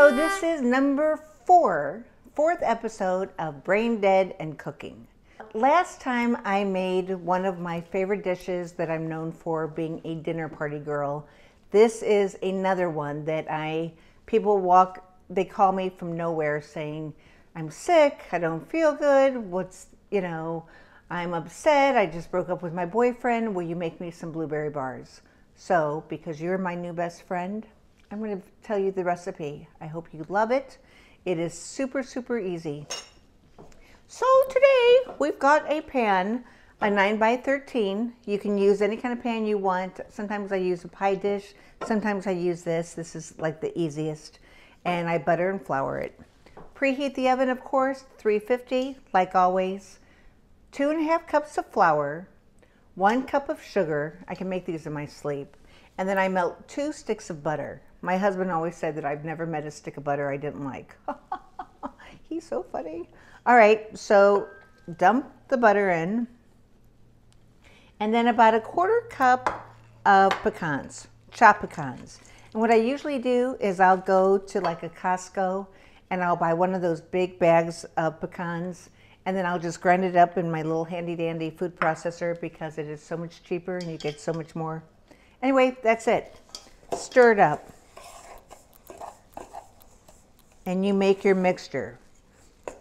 So this is number fourth episode of Brain Dead and Cooking. Last time I made one of my favorite dishes that I'm known for, being a dinner party girl. This is another one that they call me from nowhere saying, I'm sick, I don't feel good, I'm upset, I just broke up with my boyfriend, will you make me some blueberry bars? So, because you're my new best friend, I'm going to tell you the recipe. I hope you love it. It is super, super easy. So today we've got a pan, a 9x13. You can use any kind of pan you want. Sometimes I use a pie dish. Sometimes I use this. This is like the easiest. And I butter and flour it. Preheat the oven, of course, 350, like always. 2.5 cups of flour, 1 cup of sugar. I can make these in my sleep. And then I melt 2 sticks of butter. My husband always said that I've never met a stick of butter I didn't like. He's so funny. All right, so dump the butter in. And then about 1/4 cup of pecans, chopped pecans. And what I usually do is I'll go to like a Costco and I'll buy one of those big bags of pecans, and then I'll just grind it up in my little handy dandy food processor because it is so much cheaper and you get so much more. Anyway, that's it. Stir it up. And you make your mixture.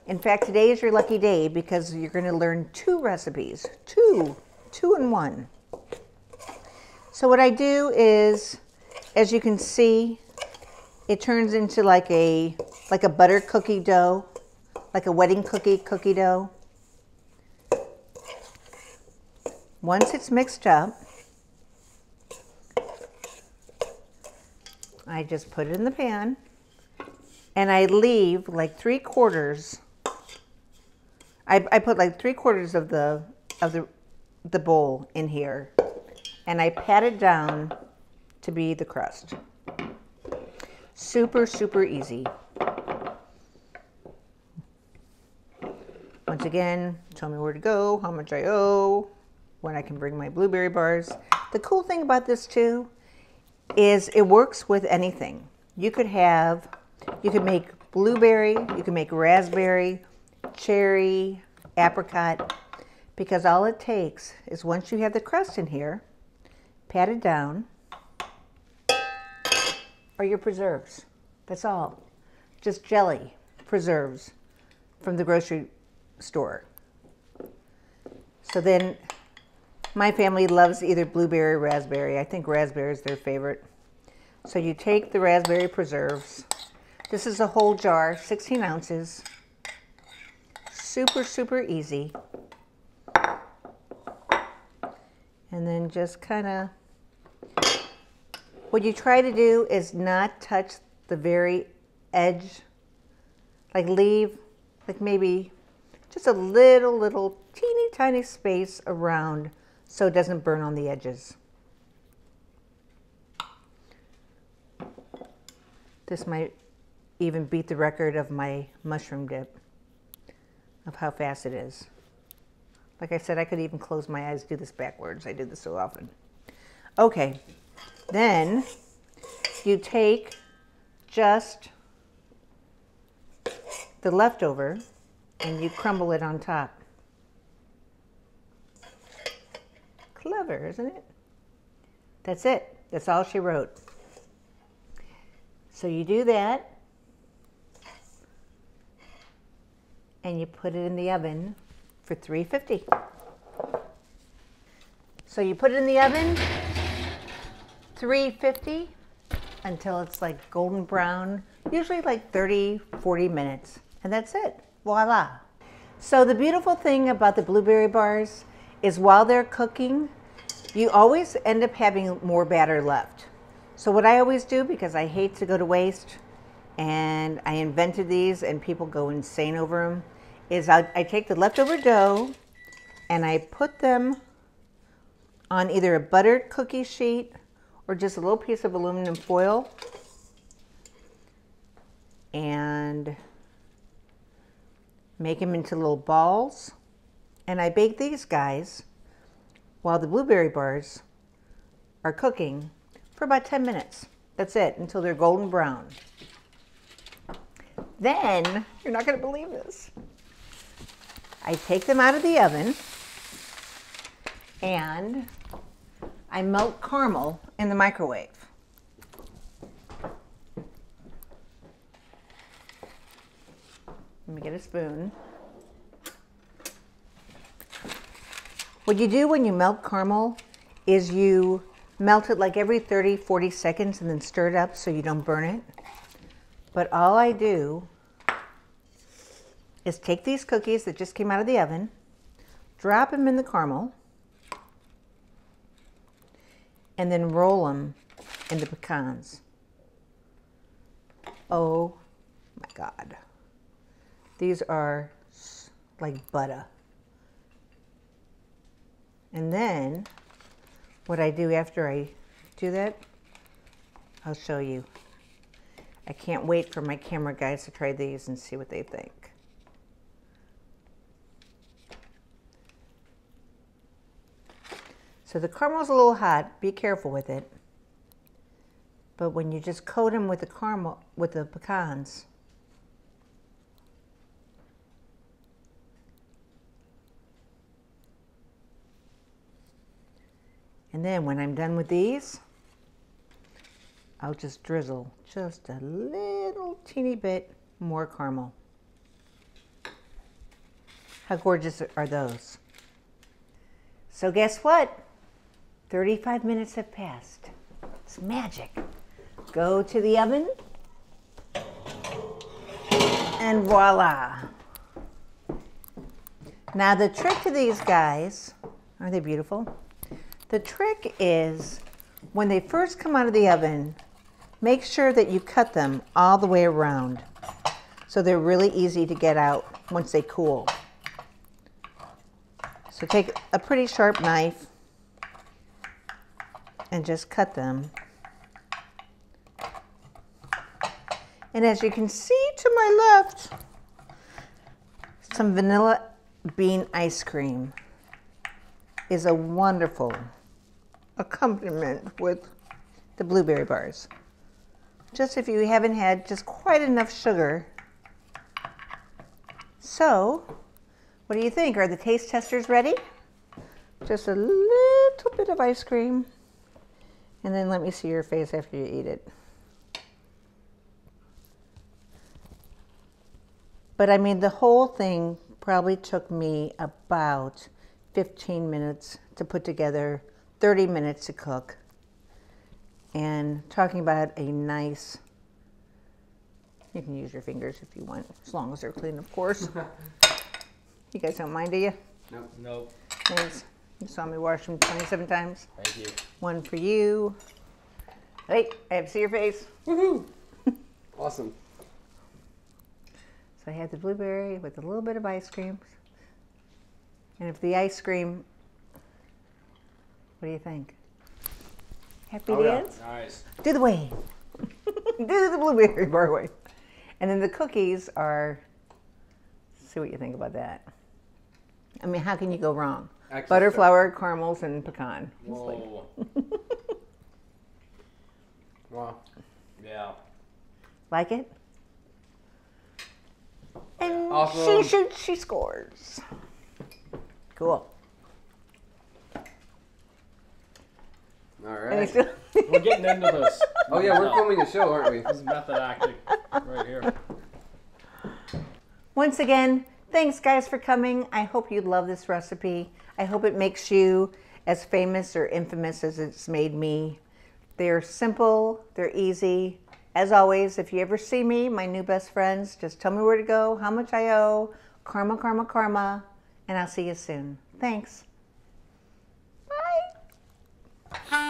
In fact, today is your lucky day because you're going to learn 2 recipes. Two in one. So what I do is, as you can see, it turns into like a butter cookie dough, like a wedding cookie dough. Once it's mixed up, I just put it in the pan and I leave like 3/4. I put like 3/4 of the bowl in here, and I pat it down to be the crust. Super, super easy. Once again, tell me where to go, how much I owe, when I can bring my blueberry bars. The cool thing about this too is it works with anything. You could make blueberry, you can make raspberry, cherry, apricot, because all it takes is once you have the crust in here, pat it down, or your preserves. That's all. Just jelly, preserves from the grocery store. So then my family loves either blueberry or raspberry. I think raspberry is their favorite. So you take the raspberry preserves. This is a whole jar, 16 ounces. Super, super easy. And then just kind of, what you try to do is not touch the very edge. Like leave, like maybe just a little teeny tiny space around so it doesn't burn on the edges. This might even beat the record of my mushroom dip, of how fast it is. Like I said, I could even close my eyes, do this backwards. I do this so often. Okay, then you take just the leftover and you crumble it on top. Clever, isn't it? That's it. That's all she wrote. So you do that, and you put it in the oven for 350. So you put it in the oven, 350, until it's like golden brown, usually like 30-40 minutes, and that's it. Voila. So the beautiful thing about the blueberry bars is while they're cooking, you always end up having more batter left. So what I always do, because I hate to go to waste, and I invented these and people go insane over them, is I take the leftover dough and I put them on either a buttered cookie sheet or just a little piece of aluminum foil, and make them into little balls. And I bake these guys while the blueberry bars are cooking for about 10 minutes. That's it, until they're golden brown. Then, you're not going to believe this. I take them out of the oven and I melt caramel in the microwave. Let me get a spoon. What you do when you melt caramel is you melt it like every 30, 40 seconds and then stir it up so you don't burn it. But all I do is take these cookies that just came out of the oven, drop them in the caramel, and then roll them into pecans. Oh my God. These are like butter. And then what I do after I do that, I'll show you. I can't wait for my camera guys to try these and see what they think. So the caramel's a little hot, be careful with it. But when you just coat them with the caramel, with the pecans, and then when I'm done with these, I'll just drizzle just a little teeny bit more caramel. How gorgeous are those? So guess what? 35 minutes have passed. It's magic. Go to the oven and voila. Now the trick to these guys, aren't they beautiful? The trick is when they first come out of the oven, make sure that you cut them all the way around so they're really easy to get out once they cool. So take a pretty sharp knife and just cut them. And as you can see to my left, some vanilla bean ice cream is a wonderful accompaniment with the blueberry bars. Just if you haven't had just quite enough sugar. So, what do you think? Are the taste testers ready? Just a little bit of ice cream. And then let me see your face after you eat it. But I mean, the whole thing probably took me about 15 minutes to put together, 30 minutes to cook. And talking about a nice, you can use your fingers if you want, as long as they're clean, of course. You guys don't mind, do you? Nope. Nope. Thanks. You saw me wash them 27 times. Thank you. One for you. Wait, I have to see your face. Woohoo! Awesome. So I had the blueberry with a little bit of ice cream. And if the ice cream, what do you think? Happy dance? Yeah. Nice. Do the wave. Do the blueberry bar wave. And then the cookies are, see what you think about that. I mean, how can you go wrong? Excellent. Butter, flour, caramels, and pecan. Whoa. Wow. Yeah. Like it? And awesome. she shoots, she scores. Cool. All right. We're getting into this. Oh yeah, we're filming a show, aren't we? This is method acting right here. Once again, thanks guys for coming. I hope you love this recipe. I hope it makes you as famous or infamous as it's made me. They're simple, they're easy. As always, if you ever see me, my new best friends, just tell me where to go, how much I owe, karma, karma, karma, and I'll see you soon. Thanks. Bye.